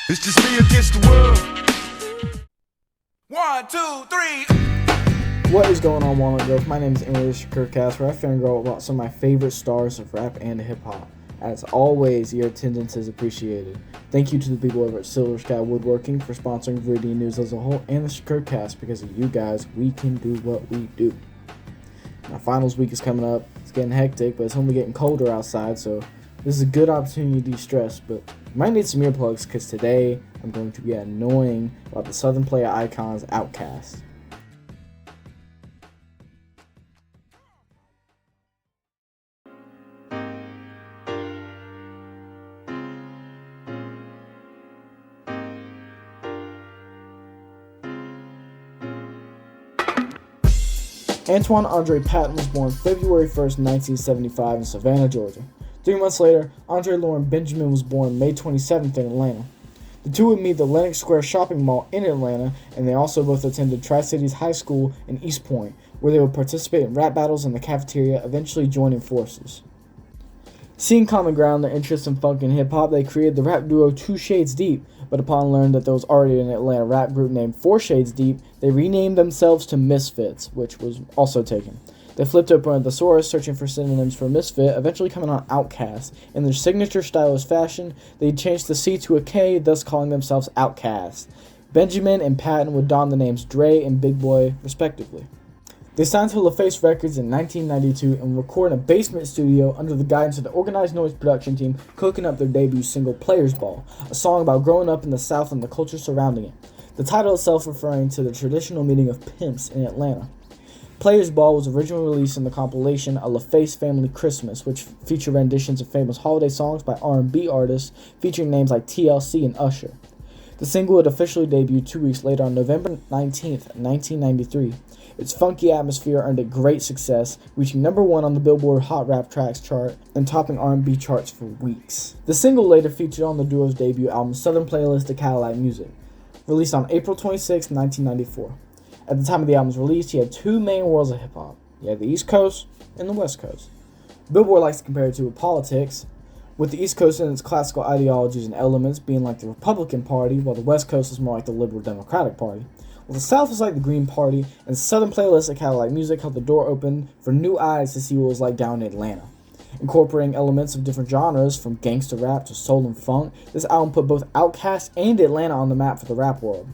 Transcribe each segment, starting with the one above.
It's just me against the world. 1, 2, 3. What is going on, Walnut Grove? My name is Emery, ShakurCast, where I fangirl about some of my favorite stars of rap and hip-hop. As always, your attendance is appreciated. Thank you to the people over at Silver Sky Woodworking for sponsoring Viridian News as a whole and the ShakurCast. Because of you guys, we can do what we do. Now, finals week is coming up. It's getting hectic, but it's only getting colder outside, so this is a good opportunity to de-stress. But you might need some earplugs, because today I'm going to be annoying about the Southern Player Icons OutKast. Antoine Andre Patton was born February 1st, 1975 in Savannah, Georgia. 3 months later, Andre Lauren Benjamin was born May 27th in Atlanta. The two would meet at the Lenox Square shopping mall in Atlanta, and they also both attended Tri-Cities High School in East Point, where they would participate in rap battles in the cafeteria, eventually joining forces. Seeing common ground in their interest in funk and hip-hop, they created the rap duo 2 Shades Deep, but upon learning that there was already an Atlanta rap group named 4 Shades Deep, they renamed themselves to Misfits, which was also taken. They flipped open a thesaurus, searching for synonyms for misfit, eventually coming on OutKast. In their signature stylish fashion, they changed the C to a K, thus calling themselves OutKast. Benjamin and Patton would don the names Dre and Big Boy, respectively. They signed to LaFace Records in 1992 and recorded in a basement studio under the guidance of the Organized Noise production team, cooking up their debut single Players Ball, a song about growing up in the South and the culture surrounding it. The title itself referring to the traditional meeting of pimps in Atlanta. Players Ball was originally released in the compilation A LaFace Family Christmas, which featured renditions of famous holiday songs by R&B artists featuring names like TLC and Usher. The single would officially debut 2 weeks later on November 19th, 1993. Its funky atmosphere earned it great success, reaching number 1 on the Billboard Hot Rap Tracks chart and topping R&B charts for weeks. The single later featured on the duo's debut album Southern Playlist of Cadillac Music, released on April 26, 1994. At the time of the album's release, he had 2 main worlds of hip-hop. You had the East Coast and the West Coast. Billboard likes to compare it to politics, with the East Coast and its classical ideologies and elements being like the Republican Party, while the West Coast is more like the Liberal Democratic Party. Well, the South was like the Green Party, and Southern Playlist of Cadillac Music held the door open for new eyes to see what it was like down in Atlanta. Incorporating elements of different genres, from gangsta rap to soul and funk, this album put both OutKast and Atlanta on the map for the rap world.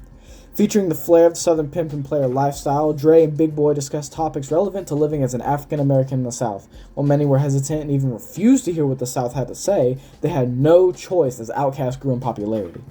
Featuring the flair of the Southern pimp and player lifestyle, Dre and Big Boy discussed topics relevant to living as an African American in the South. While many were hesitant and even refused to hear what the South had to say, they had no choice as OutKast grew in popularity.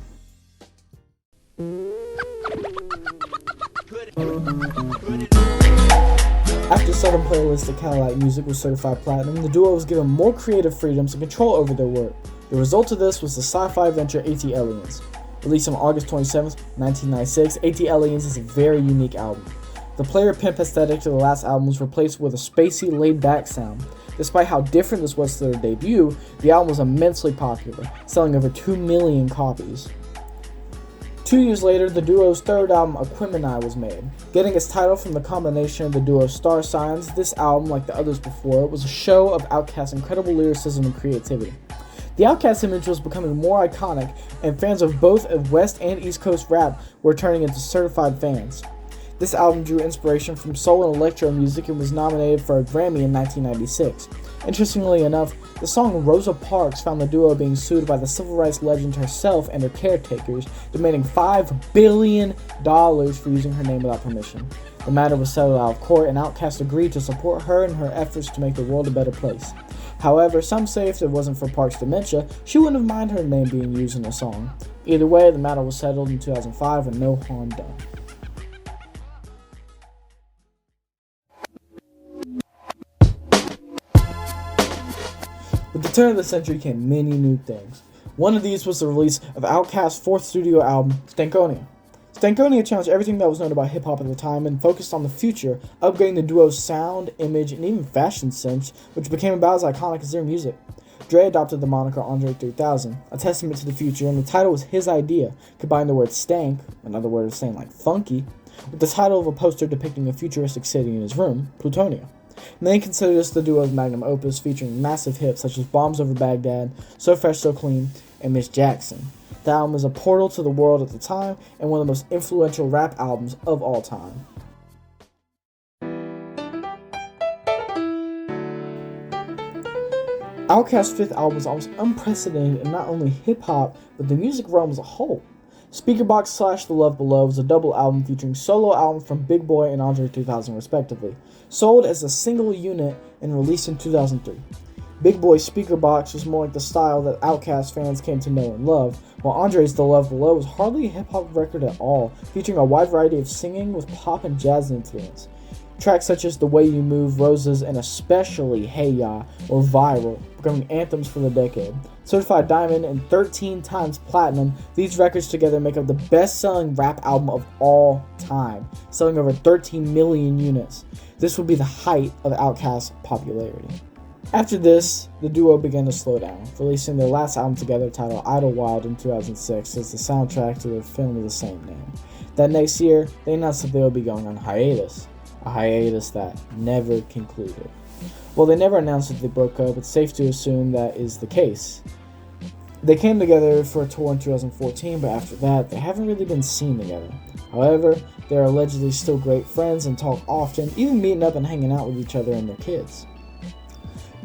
After Southern Playlist of Cadillac Music was certified platinum, the duo was given more creative freedoms and control over their work. The result of this was the sci-fi venture AT Aliens. Released on August 27, 1996, AT Aliens is a very unique album. The player pimp aesthetic to the last album was replaced with a spacey, laid-back sound. Despite how different this was to their debut, the album was immensely popular, selling over 2 million copies. 2 years later, the duo's third album, Aquemini, was made. Getting its title from the combination of the duo's star signs, this album, like the others before it, was a show of OutKast's incredible lyricism and creativity. The OutKast image was becoming more iconic, and fans of both West and East Coast rap were turning into certified fans. This album drew inspiration from soul and electro music and was nominated for a Grammy in 1996. Interestingly enough, the song Rosa Parks found the duo being sued by the civil rights legend herself and her caretakers, demanding $5 billion for using her name without permission. The matter was settled out of court, and OutKast agreed to support her in her efforts to make the world a better place. However, some say if it wasn't for Parks' dementia, she wouldn't have minded her name being used in the song. Either way, the matter was settled in 2005 with no harm done. With the turn of the century came many new things. One of these was the release of OutKast's 4th studio album, Stankonia. Stankonia challenged everything that was known about hip-hop at the time and focused on the future, upgrading the duo's sound, image, and even fashion sense, which became about as iconic as their music. Dre adopted the moniker Andre 3000, a testament to the future, and the title was his idea, combining the word stank, another word of saying like funky, with the title of a poster depicting a futuristic city in his room, Plutonia. Many consider this the duo's magnum opus, featuring massive hits such as Bombs Over Baghdad, So Fresh So Clean, and Miss Jackson. The album is a portal to the world at the time and one of the most influential rap albums of all time. OutKast's fifth album was almost unprecedented in not only hip-hop, but the music realm as a whole. Speakerboxx / The Love Below was a double album featuring solo albums from Big Boi and Andre 3000 respectively, sold as a single unit and released in 2003. Big Boi's Speakerboxx was more like the style that OutKast fans came to know and love, while Andre's The Love Below was hardly a hip-hop record at all, featuring a wide variety of singing with pop and jazz influence. Tracks such as The Way You Move, Roses, and especially Hey Ya were viral, becoming anthems for the decade. Certified Diamond and 13 times Platinum, these records together make up the best-selling rap album of all time, selling over 13 million units. This would be the height of OutKast's popularity. After this, the duo began to slow down, releasing their last album together titled Idlewild in 2006 as the soundtrack to their film of the same name. That next year, they announced that they would be going on hiatus. A hiatus that never concluded. While they never announced that they broke up, it's safe to assume that is the case. They came together for a tour in 2014, but after that, they haven't really been seen together. However, they are allegedly still great friends and talk often, even meeting up and hanging out with each other and their kids.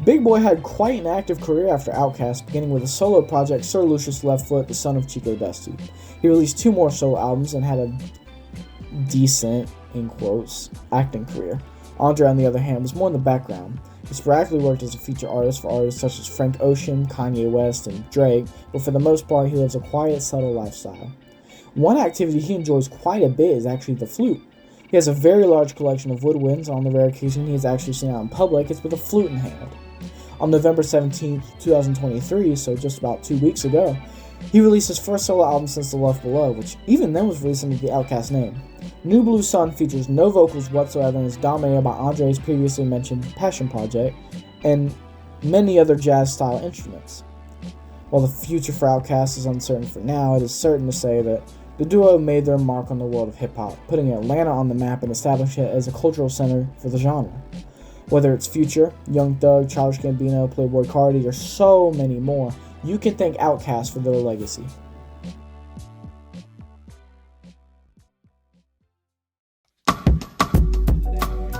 Big Boi had quite an active career after OutKast, beginning with a solo project, Sir Lucius Leftfoot, the son of Chico Dusty. He released 2 more solo albums and had a decent, in quotes, acting career. Andre, on the other hand, was more in the background. He sporadically worked as a feature artist for artists such as Frank Ocean, Kanye West, and Drake, but for the most part, he lives a quiet, subtle lifestyle. One activity he enjoys quite a bit is actually the flute. He has a very large collection of woodwinds, and on the rare occasion he is actually seen out in public, it's with a flute in hand. On November 17, 2023, so just about 2 weeks ago, he released his first solo album since The Love Below, which even then was released under the OutKast name. New Blue Sun features no vocals whatsoever and is dominated by Andre's previously mentioned Passion Project and many other jazz-style instruments. While the future for OutKast is uncertain for now, it is certain to say that the duo made their mark on the world of hip-hop, putting Atlanta on the map and establishing it as a cultural center for the genre. Whether it's Future, Young Thug, Childish Gambino, Playboi Carti, or so many more, you can thank OutKast for their legacy.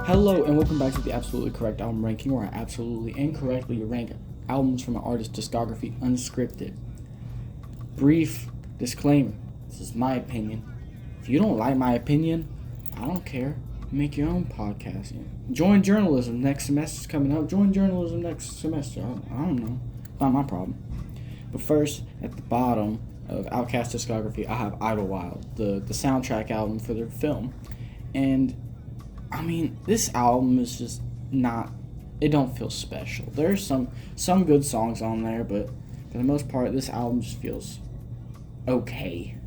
Hello and welcome back to the Absolutely Correct Album Ranking, where I absolutely and correctly rank albums from an artist's discography unscripted. Brief disclaimer, this is my opinion. If you don't like my opinion, I don't care. Make your own podcast. Join journalism next semester's coming up. Join journalism next semester. I don't know. Not my problem. But first, at the bottom of OutKast discography, I have Idlewild, the soundtrack album for their film. And, I mean, this album is just not, it don't feel special. There's some good songs on there, but for the most part, this album just feels okay.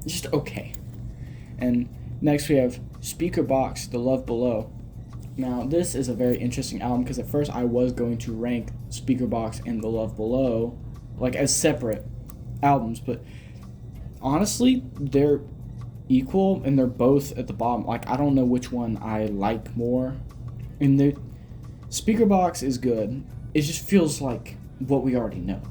Just okay. And next we have Speakerboxx, The Love Below. Now, this is a very interesting album because at first I was going to rank Speakerboxx and The Love Below like as separate albums, but honestly, they're equal and they're both at the bottom. Like, I don't know which one I like more. And the Speakerboxx is good. It just feels like what we already know.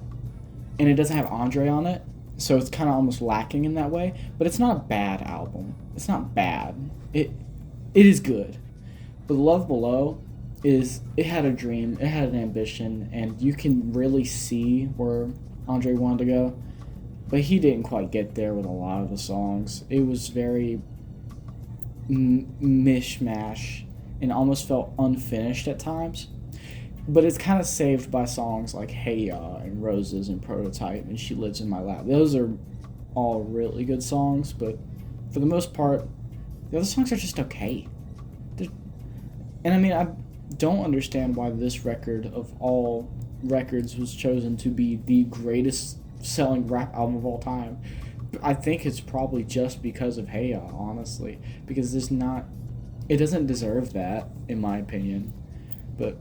And it doesn't have Andre on it, so it's kind of almost lacking in that way, but it's not a bad album. It's not bad. It is good. But Love Below it had a dream, it had an ambition, and you can really see where Andre wanted to go, but he didn't quite get there with a lot of the songs. It was very mishmash and almost felt unfinished at times. But it's kind of saved by songs like Hey Ya and Roses and Prototype and She Lives in My Lap. Those are all really good songs, but for the most part, the other songs are just okay. And I mean, I don't understand why this record of all records was chosen to be the greatest selling rap album of all time. I think it's probably just because of Hey Ya, honestly, because it doesn't deserve that, in my opinion. But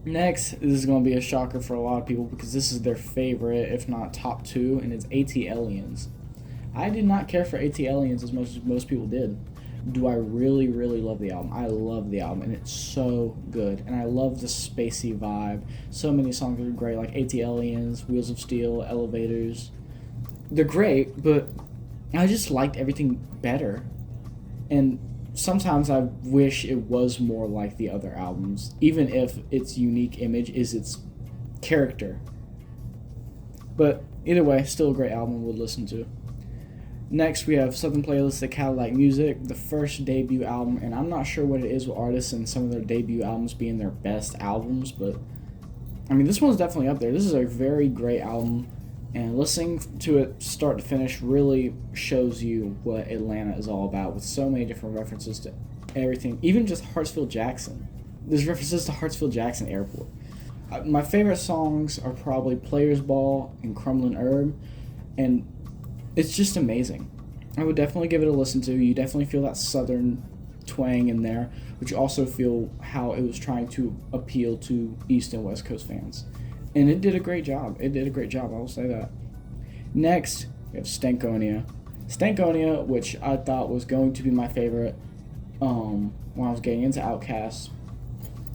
next, this is going to be a shocker for a lot of people because this is their favorite, if not top 2, and it's ATLiens. I did not care for ATLiens as much as most people did. Do I really, really love the album? I love the album, and it's so good. And I love the spacey vibe. So many songs are great, like ATLiens, Wheels of Steel, Elevators. they're great, but I just liked everything better. And sometimes I wish it was more like the other albums, even if its unique image is its character. But either way, still a great album we'll listen to. Next, we have Southern Playlist of Cadillac Music, the first debut album, and I'm not sure what it is with artists and some of their debut albums being their best albums, but I mean, this one's definitely up there. This is a very great album, and listening to it start to finish really shows you what Atlanta is all about, with so many different references to everything, even just Hartsfield-Jackson. There's references to Hartsfield-Jackson Airport. My favorite songs are probably Players Ball and Crumbling Herb, and it's just amazing. I would definitely give it a listen to. You definitely feel that southern twang in there, but you also feel how it was trying to appeal to East and West Coast fans. And it did a great job. I will say that. Next, we have Stankonia. Stankonia, which I thought was going to be my favorite when I was getting into OutKast.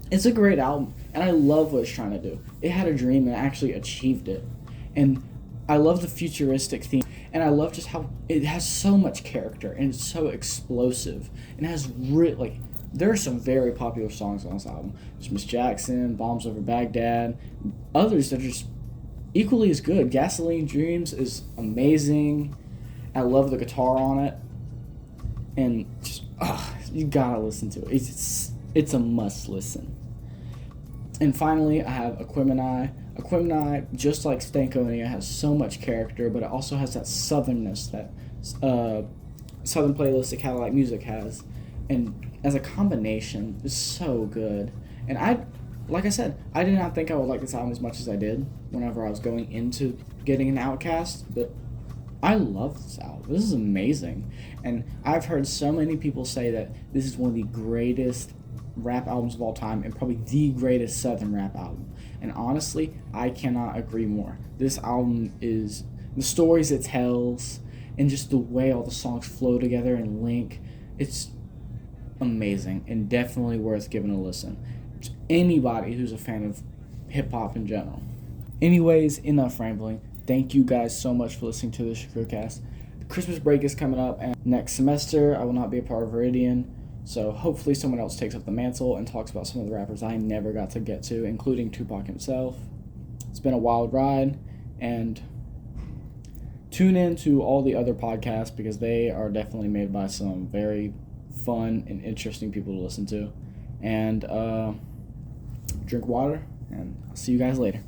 It's a great album, and I love what it's trying to do. It had a dream and actually achieved it. And I love the futuristic theme, and I love just how it has so much character, and it's so explosive, and it has there are some very popular songs on this album. There's Miss Jackson, Bombs Over Baghdad, others that are just equally as good. Gasoline Dreams is amazing. I love the guitar on it, and just you gotta listen to it. It's a must listen. And finally, I have Equimini. Equimini, just like Stankonia, has so much character, but it also has that southernness that Southern Playlist of Cadillac Music has. And as a combination, it's so good. And like I said, I did not think I would like this album as much as I did whenever I was going into getting an OutKast, but I love this album. This is amazing. And I've heard so many people say that this is one of the greatest rap albums of all time, and probably the greatest Southern rap album. And honestly, I cannot agree more. This album is the stories it tells, and just the way all the songs flow together and link. It's amazing, and definitely worth giving a listen to anybody who's a fan of hip-hop in general. Anyways, enough rambling. Thank you guys so much for listening to the ShakurCast. The Christmas break is coming up, and next semester I will not be a part of Viridian. So hopefully someone else takes up the mantle and talks about some of the rappers I never got to get to, including Tupac himself. It's been a wild ride, and tune in to all the other podcasts because they are definitely made by some very fun and interesting people to listen to. And drink water, and I'll see you guys later.